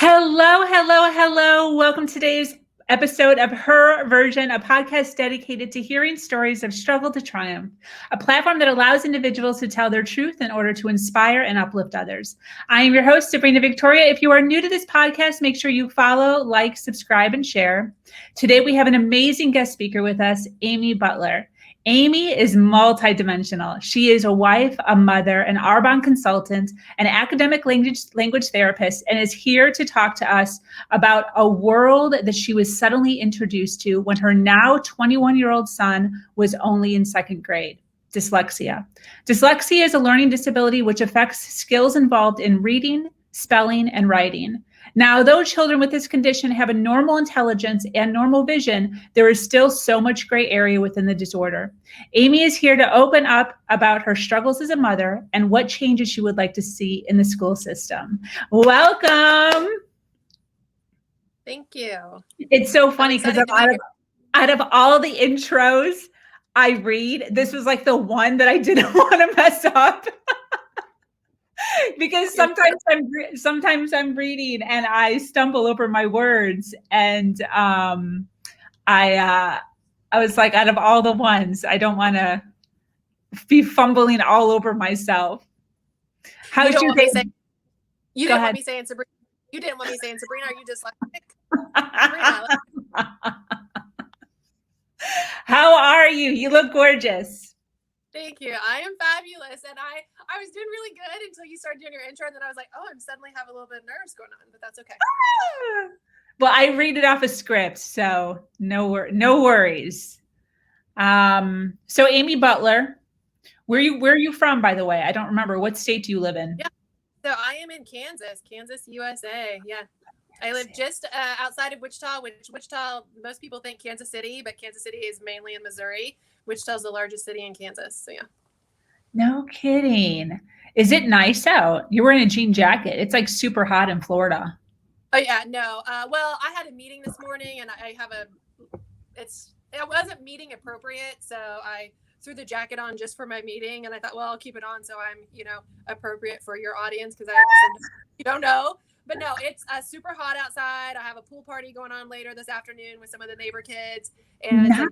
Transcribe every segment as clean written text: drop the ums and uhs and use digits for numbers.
Hello, hello, hello. Welcome to today's episode of Her Version, a podcast dedicated to hearing stories of struggle to triumph, a platform that allows individuals to tell their truth in order to inspire and uplift others. I am your host, Sabrina Victoria. If you are new to this podcast, make sure you follow, like, subscribe, and share. Today, we have an amazing guest speaker with us, Amy Butler. Amy is multidimensional. She is a wife, a mother, an Arbonne consultant, an academic language therapist, and is here to talk to us about a world that she was suddenly introduced to when her now 21-year-old son was only in second grade. Dyslexia. Dyslexia is a learning disability which affects skills involved in reading, spelling, and writing. Now, though children with this condition have a normal intelligence and normal vision, there is still so much gray area within the disorder. Amy is here to open up about her struggles as a mother and what changes she would like to see in the school system. Welcome. Thank you. It's so funny because out of all the intros I read, this was like the one that I didn't want to mess up. Because sometimes I'm reading and I stumble over my words, and I was like, out of all the ones, I don't want to be fumbling all over myself. How's your day? You didn't want me saying Sabrina. You didn't want me saying Sabrina. Are you dyslexic? How are you? You look gorgeous. Thank you. I am fabulous. And I was doing really good until you started doing your intro. And then I was like, oh, I'm suddenly having a little bit of nerves going on, but that's okay. Well, I read it off a script, so no worries. So Amy Butler, where are you from, by the way? I don't remember. What state do you live in? Yeah. So I am in Kansas, USA. Yeah. I live just outside of Wichita, Wichita, most people think Kansas City, but Kansas City is mainly in Missouri. Wichita's the largest city in Kansas. So, yeah. No kidding. Is it nice out? You're wearing a jean jacket. It's like super hot in Florida. Oh, yeah. No. Well, I had a meeting this morning and it wasn't meeting appropriate. So I threw the jacket on just for my meeting. And I thought, well, I'll keep it on so I'm, appropriate for your audience because you don't know. But no, it's super hot outside. I have a pool party going on later this afternoon with some of the neighbor kids, and it's like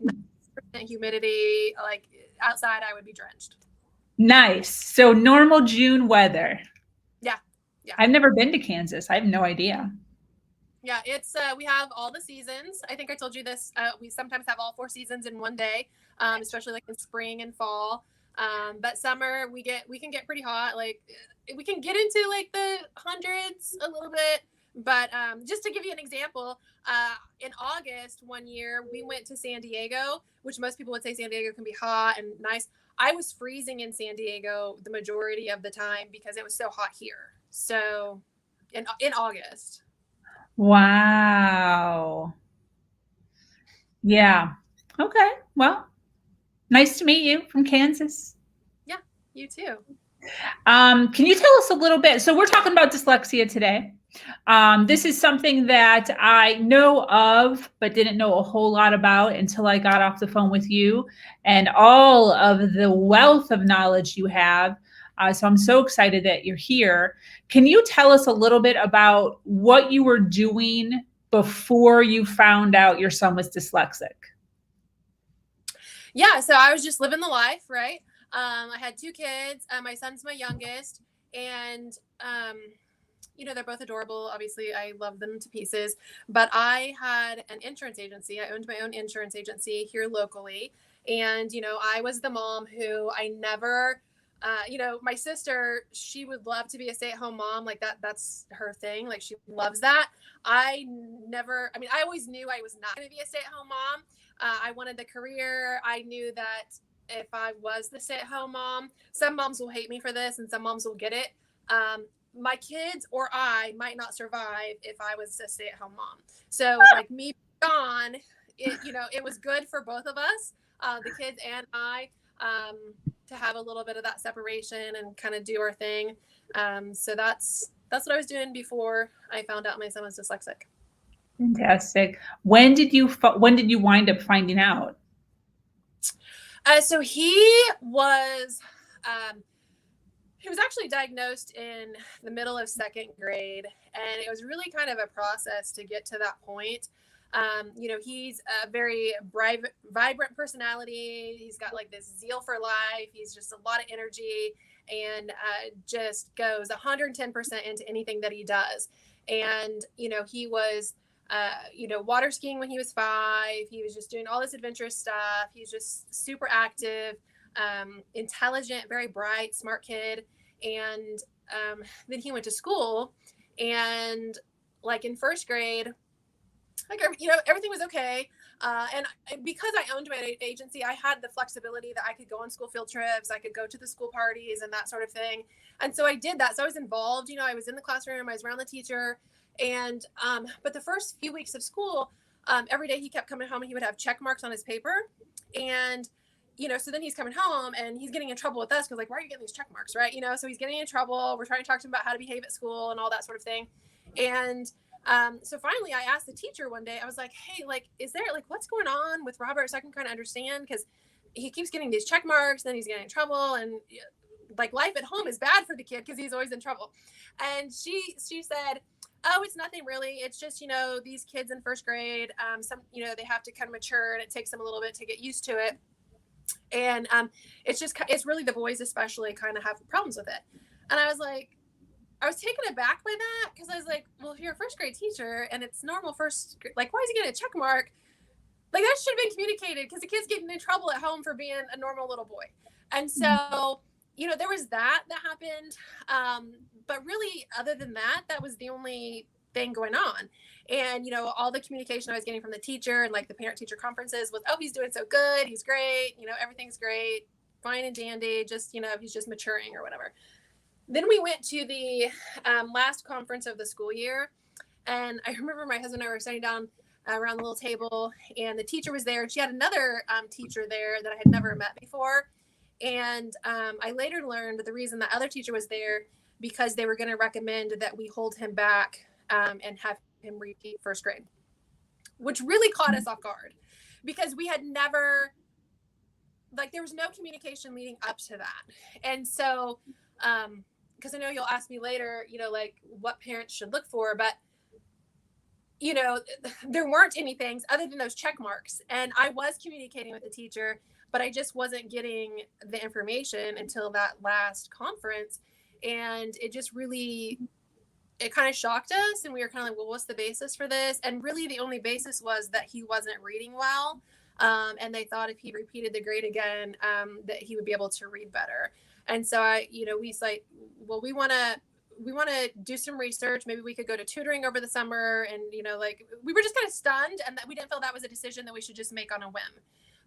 90% humidity. Like outside, I would be drenched. Nice. So normal June weather. Yeah. I've never been to Kansas. I have no idea. Yeah, it's we have all the seasons. I think I told you this. We sometimes have all 4 seasons in one day, especially like in spring and fall. But summer we can get pretty hot. Like we can get into like the hundreds a little bit. But just to give you an example, in August one year we went to San Diego, which most people would say San Diego can be hot and nice. I was freezing in San Diego the majority of the time because it was so hot here. So in August. Wow. Yeah. Okay. Well, nice to meet you from Kansas. Yeah, you too. Can you tell us a little bit? So we're talking about dyslexia today. This is something that I know of, but didn't know a whole lot about until I got off the phone with you and all of the wealth of knowledge you have. So I'm so excited that you're here. Can you tell us a little bit about what you were doing before you found out your son was dyslexic? Yeah, so I was just living the life, right? I had 2 kids. My son's my youngest, and they're both adorable. Obviously, I love them to pieces. But I had an insurance agency. I owned my own insurance agency here locally, and I was the mom who I never. My sister, she would love to be a stay-at-home mom. Like that's her thing. Like she loves that. I always knew I was not going to be a stay-at-home mom. I wanted the career. I knew that if I was the stay-at-home mom, some moms will hate me for this and some moms will get it. My kids or I might not survive if I was a stay-at-home mom. So like me gone, it was good for both of us, the kids and I, to have a little bit of that separation and kind of do our thing. So that's what I was doing before I found out my son was dyslexic. Fantastic. When did you wind up finding out? So he was He was actually diagnosed in the middle of second grade, and it was really kind of a process to get to that point. He's a very vibrant personality. He's got like this zeal for life. He's just a lot of energy and just goes 110% into anything that he does. And, he was, water skiing when he was 5. He was just doing all this adventurous stuff. He's just super active, intelligent, very bright, smart kid. And then he went to school, and like in first grade, like, everything was okay. And because I owned my agency, I had the flexibility that I could go on school field trips. I could go to the school parties and that sort of thing. And so I did that. So I was involved, I was in the classroom, I was around the teacher. And, but the first few weeks of school, every day he kept coming home and he would have check marks on his paper. And, so then he's coming home and he's getting in trouble with us because, like, why are you getting these check marks, right? So he's getting in trouble. We're trying to talk to him about how to behave at school and all that sort of thing. And so finally I asked the teacher one day, I was like, hey, like, is there, like, what's going on with Robert? So I can kind of understand, because he keeps getting these check marks, then he's getting in trouble, and like life at home is bad for the kid because he's always in trouble. And she said, oh, it's nothing really. It's just, these kids in first grade, they have to kind of mature, and it takes them a little bit to get used to it. And it's really the boys especially kind of have problems with it. And I was taken aback by that, because I was like, well, if you're a first grade teacher and it's normal like, why is he getting a check mark? Like, that should have been communicated, because the kid's getting in trouble at home for being a normal little boy. And so, there was that happened. But really, other than that, that was the only thing going on. And, all the communication I was getting from the teacher and like the parent teacher conferences was, oh, he's doing so good. He's great. Everything's great. Fine and dandy. Just, he's just maturing or whatever. Then we went to the last conference of the school year. And I remember my husband and I were sitting down around the little table, and the teacher was there. She had another teacher there that I had never met before. And I later learned that the reason the other teacher was there, because they were going to recommend that we hold him back and have him repeat first grade, which really caught us off guard, because we had never, like, there was no communication leading up to that. And so, because I know you'll ask me later, like, what parents should look for, but, there weren't any things other than those check marks. And I was communicating with the teacher, but I just wasn't getting the information until that last conference. And it just really, it kind of shocked us. And we were kind of like, well, what's the basis for this? And really the only basis was that he wasn't reading well. And they thought if he repeated the grade again, that he would be able to read better. And so we said, well, we want to do some research. Maybe we could go to tutoring over the summer. And, like, we were just kind of stunned, and that we didn't feel that was a decision that we should just make on a whim.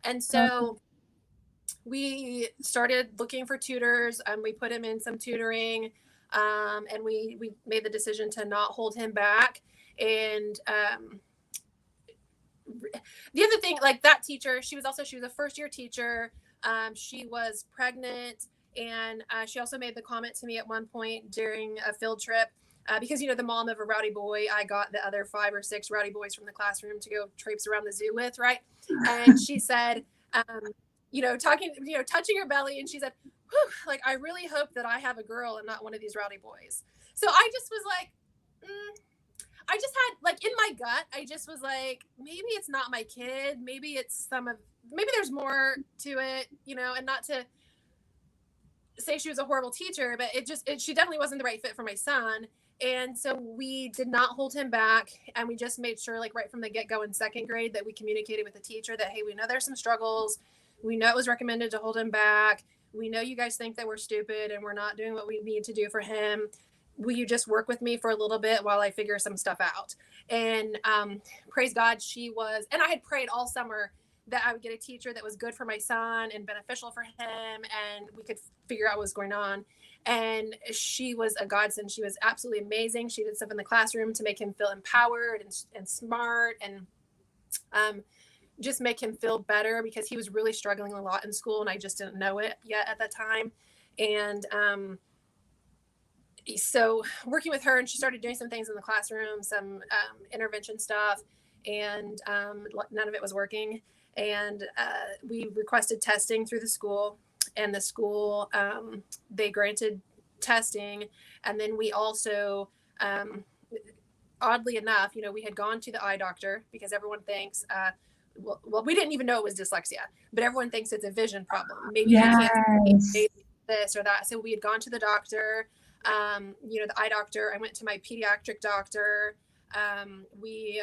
And so we started looking for tutors, and we put him in some tutoring. And we made the decision to not hold him back. And, the other thing, like, that teacher, she was a first year teacher. She was pregnant. And she also made the comment to me at one point during a field trip, because, the mom of a rowdy boy, I got the other 5 or 6 rowdy boys from the classroom to go traipse around the zoo with, right? And she said, touching her belly, and she said, whew, like, I really hope that I have a girl and not one of these rowdy boys. So I just was like, I just had, like, in my gut, I just was like, maybe it's not my kid. Maybe maybe there's more to it, and not to say she was a horrible teacher, but she definitely wasn't the right fit for my son. And so we did not hold him back. And we just made sure, like, right from the get-go in second grade, that we communicated with the teacher that, hey, we know there's some struggles. We know it was recommended to hold him back. We know you guys think that we're stupid and we're not doing what we need to do for him. Will you just work with me for a little bit while I figure some stuff out? And praise God, and I had prayed all summer that I would get a teacher that was good for my son and beneficial for him, and we could figure out what was going on. And she was a godsend. She was absolutely amazing. She did stuff in the classroom to make him feel empowered and smart, and just make him feel better, because he was really struggling a lot in school, and I just didn't know it yet at that time. And so working with her, and she started doing some things in the classroom, some intervention stuff, and none of it was working. And we requested testing through the school, and the school, they granted testing. And then we also, oddly enough, we had gone to the eye doctor because everyone thinks, well, we didn't even know it was dyslexia, but everyone thinks it's a vision problem. Maybe they can't see this or that. So we had gone to the doctor, the eye doctor. I went to my pediatric doctor. We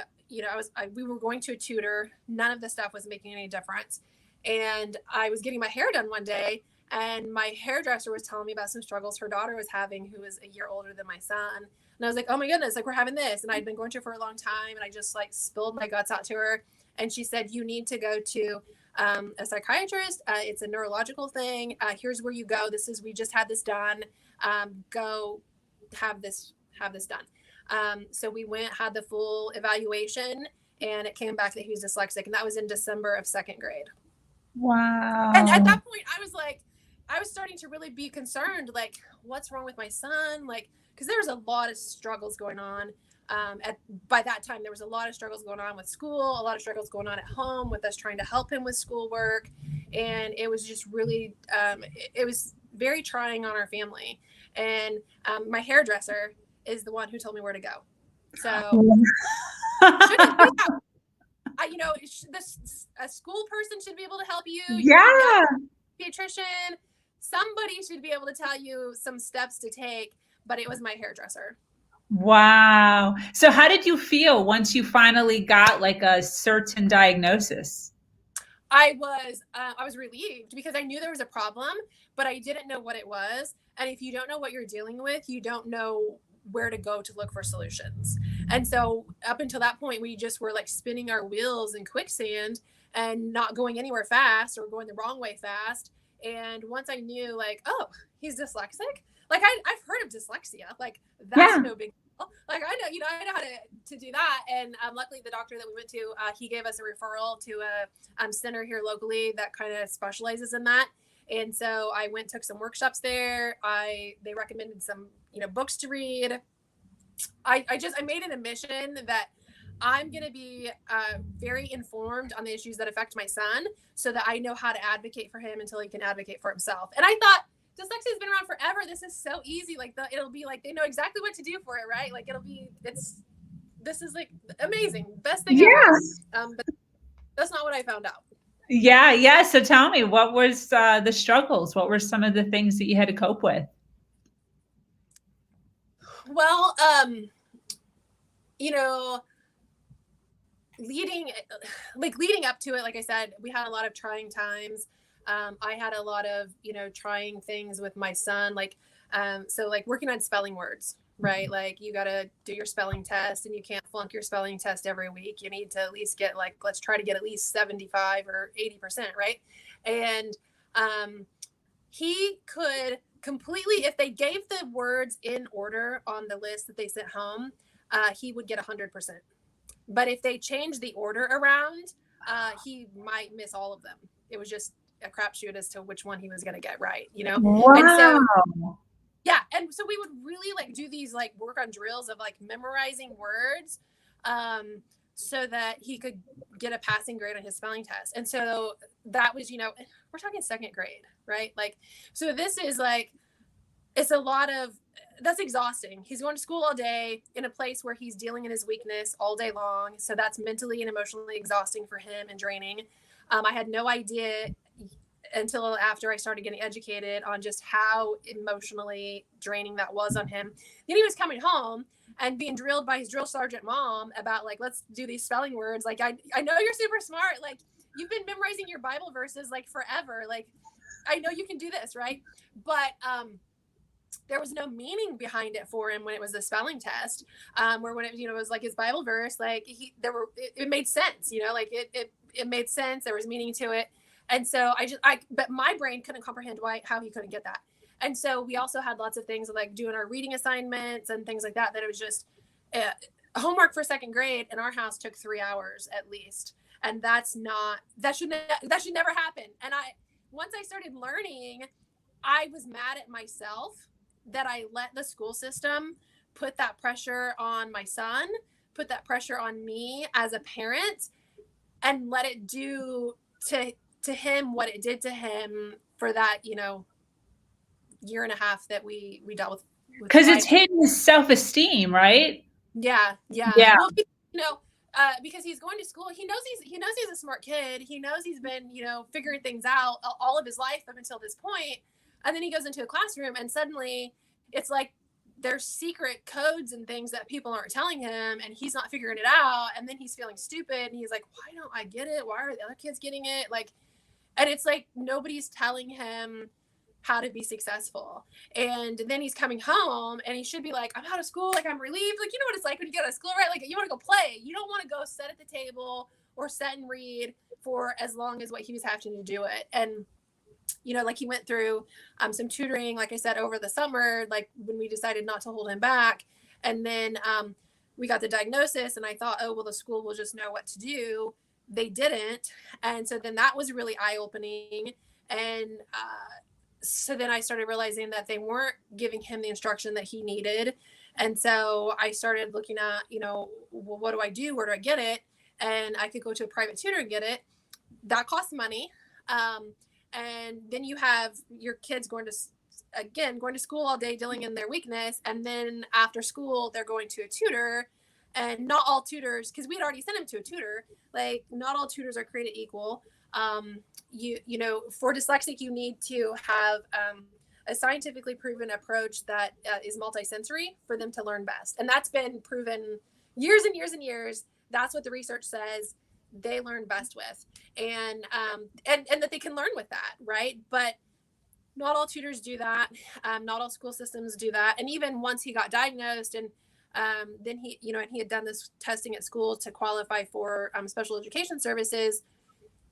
were going to a tutor. None of the stuff was making any difference. And I was getting my hair done one day, and my hairdresser was telling me about some struggles her daughter was having, who was a year older than my son. And I was like, oh my goodness, like we're having this. And I'd been going to her for a long time, and I just like spilled my guts out to her. And she said, you need to go to a psychiatrist. It's a neurological thing. Here's where you go. We just had this done. Go have this done. So we went, had the full evaluation, and it came back that he was dyslexic. And that was in December of 2nd grade. Wow. And at that point, I was starting to really be concerned, like, what's wrong with my son? Like, because there was a lot of struggles going on. By that time, there was a lot of struggles going on with school, a lot of struggles going on at home with us trying to help him with schoolwork. And it was just really, it was very trying on our family. And my hairdresser is the one who told me where to go. So shouldn't do that. A school person should be able to help you. Yeah. Pediatrician, somebody should be able to tell you some steps to take, but it was my hairdresser. Wow. So how did you feel once you finally got like a certain diagnosis? I was relieved because I knew there was a problem, but I didn't know what it was. And if you don't know what you're dealing with, you don't know where to go to look for solutions. And so up until that point, we just were like spinning our wheels in quicksand and not going anywhere fast, or going the wrong way fast. And once I knew, like, oh, he's dyslexic, like I've heard of dyslexia, like that's no big deal. Like I know how to do that. And luckily the doctor that we went to, he gave us a referral to a center here locally that kind of specializes in that. And so I took some workshops there. They recommended some, books to read. I made an admission that I'm going to be very informed on the issues that affect my son, so that I know how to advocate for him until he can advocate for himself. And I thought, dyslexia has been around forever. This is so easy. Like it'll be like, they know exactly what to do for it, right? Like this is like amazing. Best thing ever. But that's not what I found out. Yeah. So tell me, what was the struggles? What were some of the things that you had to cope with? Well, leading up to it, like I said, we had a lot of trying times. I had a lot of, trying things with my son, so working on spelling words, right? Like you got to do your spelling test, and you can't flunk your spelling test every week. You need to at least get let's try to get at least 75 or 80%, right? And he could completely, if they gave the words in order on the list that they sent home, he would get 100%. But if they changed the order around, he might miss all of them. It was just a crapshoot as to which one he was going to get right, Wow. And so, yeah. And so we would really do these work on drills of memorizing words, so that he could get a passing grade on his spelling test. And so that was, we're talking 2nd grade, right? So this is it's a lot of, that's exhausting. He's going to school all day in a place where he's dealing in his weakness all day long. So that's mentally and emotionally exhausting for him and draining. I had no idea until after I started getting educated on just how emotionally draining that was on him. Then he was coming home and being drilled by his drill sergeant mom about let's do these spelling words. I know you're super smart. You've been memorizing your Bible verses forever. I know you can do this, right? But there was no meaning behind it for him when it was the spelling test, where when it was his Bible verse, it made sense, it made sense. There was meaning to it. And so but my brain couldn't comprehend how he couldn't get that. And so we also had lots of things doing our reading assignments and things like that, it was just homework for 2nd grade in our house took 3 hours at least. And that should never happen. And once I started learning, I was mad at myself that I let the school system put that pressure on my son, put that pressure on me as a parent, and let it do to him what it did to him for that, year and a half that we dealt with Because it's hitting his self-esteem, right? Yeah. Yeah. Well, because he's going to school, he knows he's a smart kid. He knows he's been, figuring things out all of his life up until this point. And then he goes into a classroom and suddenly it's like there's secret codes and things that people aren't telling him and he's not figuring it out. And then he's feeling stupid and he's like, why don't I get it? Why are the other kids getting it? And it's like nobody's telling him how to be successful. And then he's coming home and he should be like, I'm out of school. Like, I'm relieved. Like, you know what it's like when you get out of school, right? Like, you want to go play. You don't want to go sit at the table or sit and read for as long as what he was having to do it. And, like he went through some tutoring, like I said, over the summer, like when we decided not to hold him back. And then we got the diagnosis and I thought, oh, well, the school will just know what to do. They didn't. And so then that was really eye-opening. And, so then I started realizing that they weren't giving him the instruction that he needed. And so I started looking at, well, what do I do? Where do I get it? And I could go to a private tutor and get it. That costs money. And then you have your kids going to school all day, dealing in their weakness. And then after school, they're going to a tutor. And not all tutors, because we had already sent him to a tutor, like not all tutors are created equal. For dyslexic, you need to have a scientifically proven approach that is multisensory for them to learn best. And that's been proven years and years and years. That's what the research says they learn best with. And that they can learn with that, right? But not all tutors do that. Not all school systems do that. And even once he got diagnosed and then he had done this testing at school to qualify for special education services.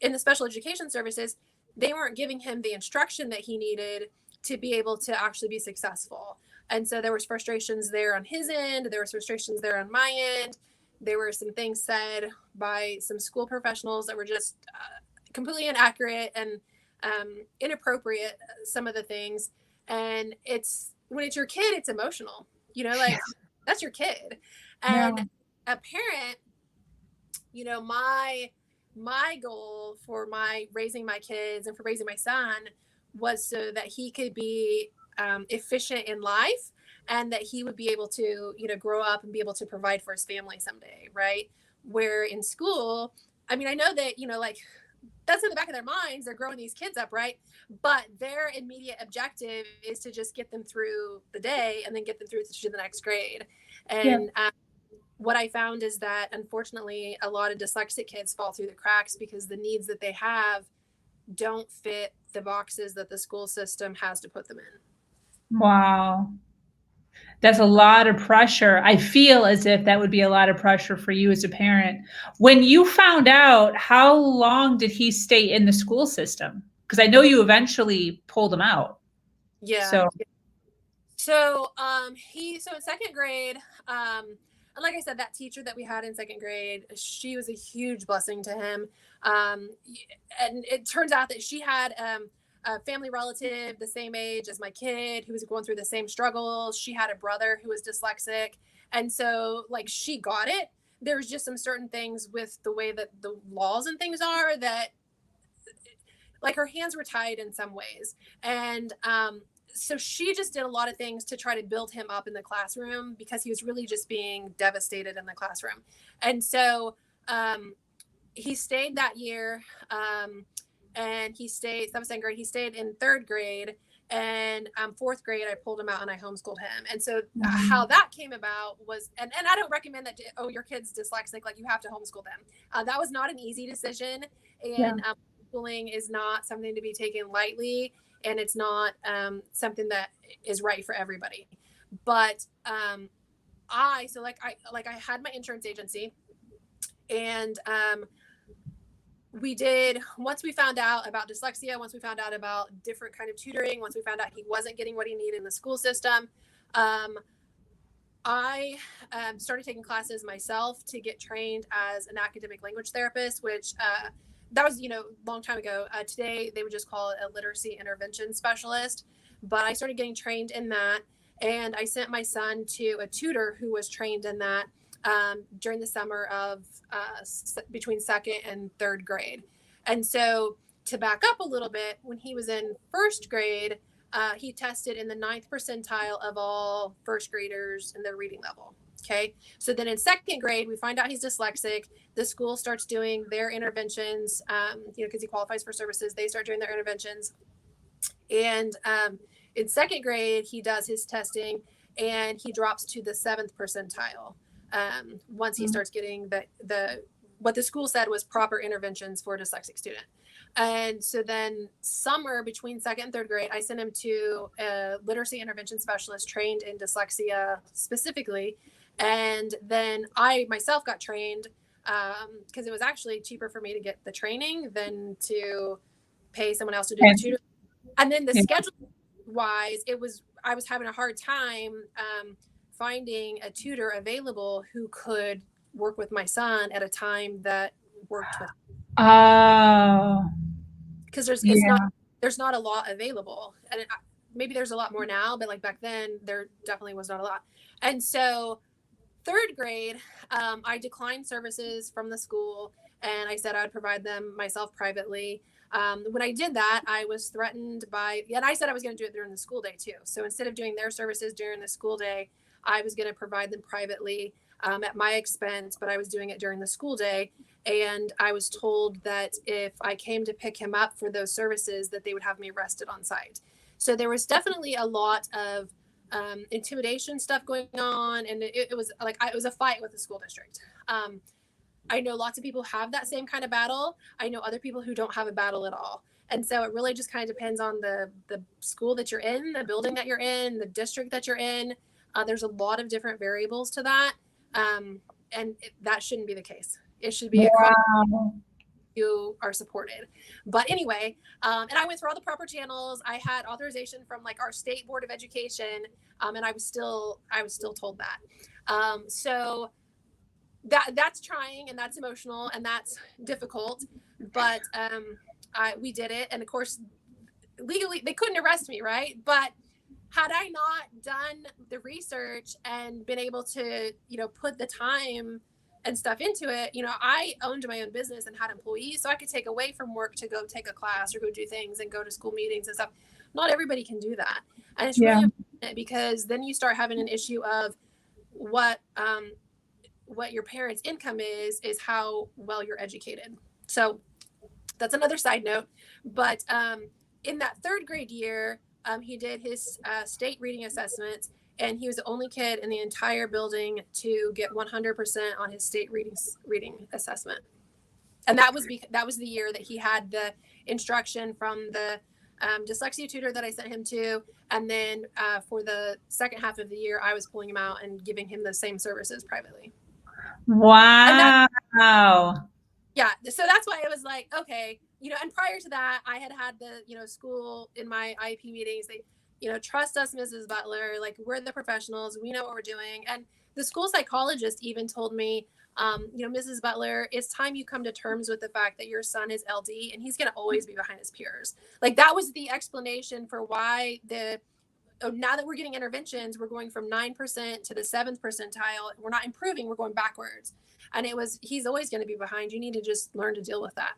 In the special education services, they weren't giving him the instruction that he needed to be able to actually be successful. And so there was frustrations there on his end. There was frustrations there on my end. There were some things said by some school professionals that were just completely inaccurate and inappropriate, some of the things. And when it's your kid, it's emotional, that's your kid. And a parent, my goal for raising my kids and for raising my son was so that he could be efficient in life and that he would be able to, grow up and be able to provide for his family someday, right? Where in school, I mean, I know that, that's in the back of their minds. They're growing these kids up, right? But their immediate objective is to just get them through the day and then get them through to the next grade. And what I found is that, unfortunately, a lot of dyslexic kids fall through the cracks because the needs that they have don't fit the boxes that the school system has to put them in. Wow. That's a lot of pressure. I feel as if that would be a lot of pressure for you as a parent. When you found out, how long did he stay in the school system? Because I know you eventually pulled him out. Yeah. So in second grade, and like I said, that teacher that we had in second grade, she was a huge blessing to him. And it turns out that she had a family relative the same age as my kid who was going through the same struggles. She had a brother who was dyslexic. And so she got it. There's just some certain things with the way that the laws and things are that her hands were tied in some ways. And so she just did a lot of things to try to build him up in the classroom because he was really just being devastated in the classroom. And so he stayed that year. And that was second grade. He stayed in third grade, and fourth grade, I pulled him out and I homeschooled him. And so how that came about was, and I don't recommend that, your kid's dyslexic, you have to homeschool them. That was not an easy decision. And homeschooling is not something to be taken lightly. And it's not something that is right for everybody. But I had my insurance agency, and once we found out about dyslexia, once we found out about different kind of tutoring, once we found out he wasn't getting what he needed in the school system, I started taking classes myself to get trained as an academic language therapist, which that was, a long time ago. Today, they would just call it a literacy intervention specialist. But I started getting trained in that. And I sent my son to a tutor who was trained in that during the summer of between second and third grade. And so to back up a little bit, when he was in first grade, he tested in the 9th percentile of all first graders in the reading level. Okay. So then in 2nd grade, we find out he's dyslexic. The school starts doing their interventions, because he qualifies for services. They start doing their interventions. And in 2nd grade, he does his testing and he drops to the 7th percentile once he starts getting what the school said was proper interventions for a dyslexic student. And so then summer between 2nd and 3rd grade, I sent him to a literacy intervention specialist trained in dyslexia specifically. And then I myself got trained because it was actually cheaper for me to get the training than to pay someone else to do the tutor. And then the schedule wise, I was having a hard time finding a tutor available who could work with my son at a time that worked with. Because there's not a lot available, and maybe there's a lot more now, but like back then there definitely was not a lot. And so 3rd grade, I declined services from the school and I said I would provide them myself privately. When I did that, I was threatened and I said I was going to do it during the school day too. So instead of doing their services during the school day, I was going to provide them privately at my expense, but I was doing it during the school day. And I was told that if I came to pick him up for those services, that they would have me arrested on site. So there was definitely a lot of intimidation stuff going on. And it was like, it was a fight with the school district. I know lots of people have that same kind of battle. I know other people who don't have a battle at all. And so it really just kind of depends on the school that you're in, the building that you're in, the district that you're in. There's a lot of different variables to that. And that shouldn't be the case. It should be you are supported. But anyway, and I went through all the proper channels. I had authorization from like our state board of education. And I was still told that. So that's trying and that's emotional and that's difficult, but we did it. And of course, legally they couldn't arrest me, right? But had I not done the research and been able to, put the time and stuff into it, I owned my own business and had employees, so I could take away from work to go take a class or go do things and go to school meetings and stuff. Not everybody can do that. And it's really important because then you start having an issue of what your parents' income is how well you're educated. So that's another side note. But in that 3rd grade year, he did his state reading assessments, and he was the only kid in the entire building to get 100% on his state reading assessment. And that was the year that he had the instruction from the dyslexia tutor that I sent him to. And then for the second half of the year, I was pulling him out and giving him the same services privately. Wow. Yeah. So that's why it was like, okay, and prior to that, I had the, school in my IEP meetings. They, trust us, Mrs. Butler, like we're the professionals. We know what we're doing. And the school psychologist even told me, Mrs. Butler, it's time you come to terms with the fact that your son is LD and he's going to always be behind his peers. Like that was the explanation for why now that we're getting interventions, we're going from 9% to the 7th percentile. We're not improving, we're going backwards. And he's always going to be behind. You need to just learn to deal with that.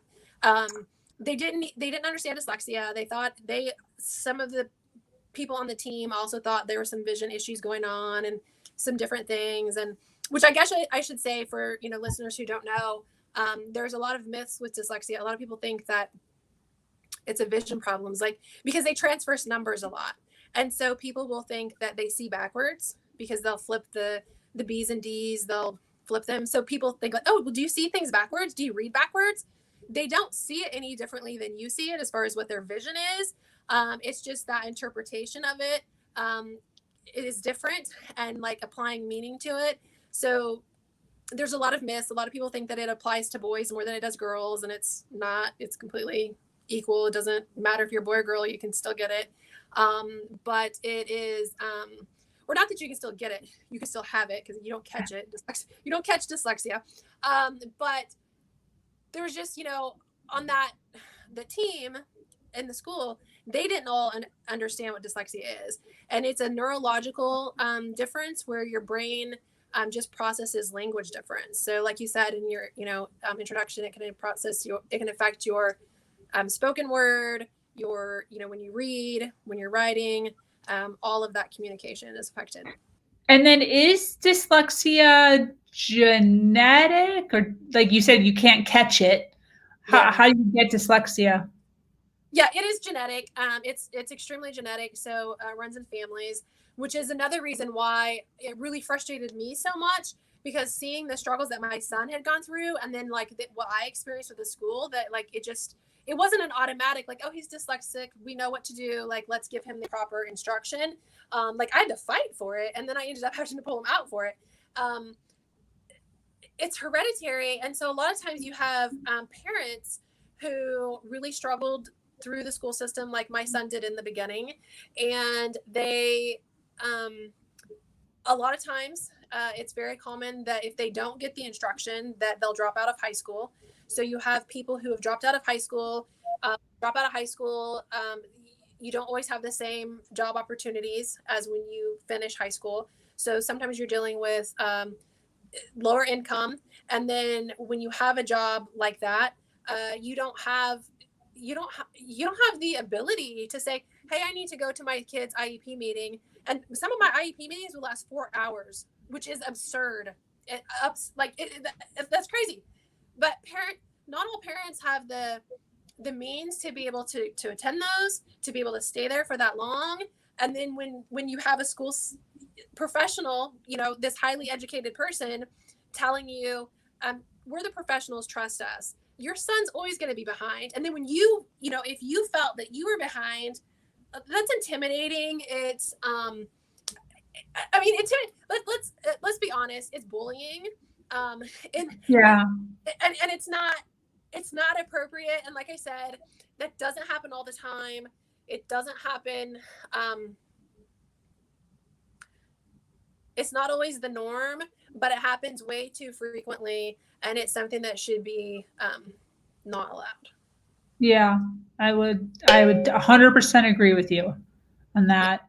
They didn't understand dyslexia. They thought some of the people on the team also thought there were some vision issues going on and some different things. And which I guess I should say for, listeners who don't know, there's a lot of myths with dyslexia. A lot of people think that it's a vision problems, like because they transverse numbers a lot. And so people will think that they see backwards because they'll flip the B's and D's, they'll flip them. So people think like, oh, well, do you see things backwards? Do you read backwards? They don't see it any differently than you see it as far as what their vision is. It's just that interpretation of it. It is different and like applying meaning to it. So there's a lot of myths. A lot of people think that it applies to boys more than it does girls, and it's not. It's completely equal. It doesn't matter if you're a boy or girl, you can still get it. But it is, or not that you can still get it, you can still have it because you don't catch it. You don't catch dyslexia. But there's just, on the team in the school, they didn't all understand what dyslexia is. And it's a neurological difference where your brain just processes language difference. So like you said in your, introduction, it can affect your spoken word, your, when you read, when you're writing, all of that communication is affected. And then is dyslexia genetic, or like you said, you can't catch it? How do you get dyslexia? Yeah, it is genetic. It's extremely genetic. So runs in families, which is another reason why it really frustrated me so much, because seeing the struggles that my son had gone through, and then like what I experienced with the school, that like it wasn't an automatic like, oh, he's dyslexic, we know what to do, like let's give him the proper instruction. Like I had to fight for it, and then I ended up having to pull him out for it. It's hereditary, and so a lot of times you have parents who really struggled through the school system like my son did in the beginning, and they a lot of times it's very common that if they don't get the instruction, that they'll drop out of high school. So you have people who have dropped out of high school. You don't always have the same job opportunities as when you finish high school, so sometimes you're dealing with lower income, and then when you have a job like that, you don't have the ability to say, hey, I need to go to my kid's IEP meeting. And some of my IEP meetings will last 4 hours, which is absurd. That's crazy. But not all parents have the means to be able to attend those, to be able to stay there for that long. And then when you have a school professional, this highly educated person telling you, we're the professionals, trust us, your son's always going to be behind. And then when if you felt that you were behind, that's intimidating. It's let's be honest, it's bullying. And it's not appropriate. And like I said, that doesn't happen all the time. It doesn't happen. It's not always the norm, but it happens way too frequently, and it's something that should be not allowed. Yeah, I would 100% agree with you on that.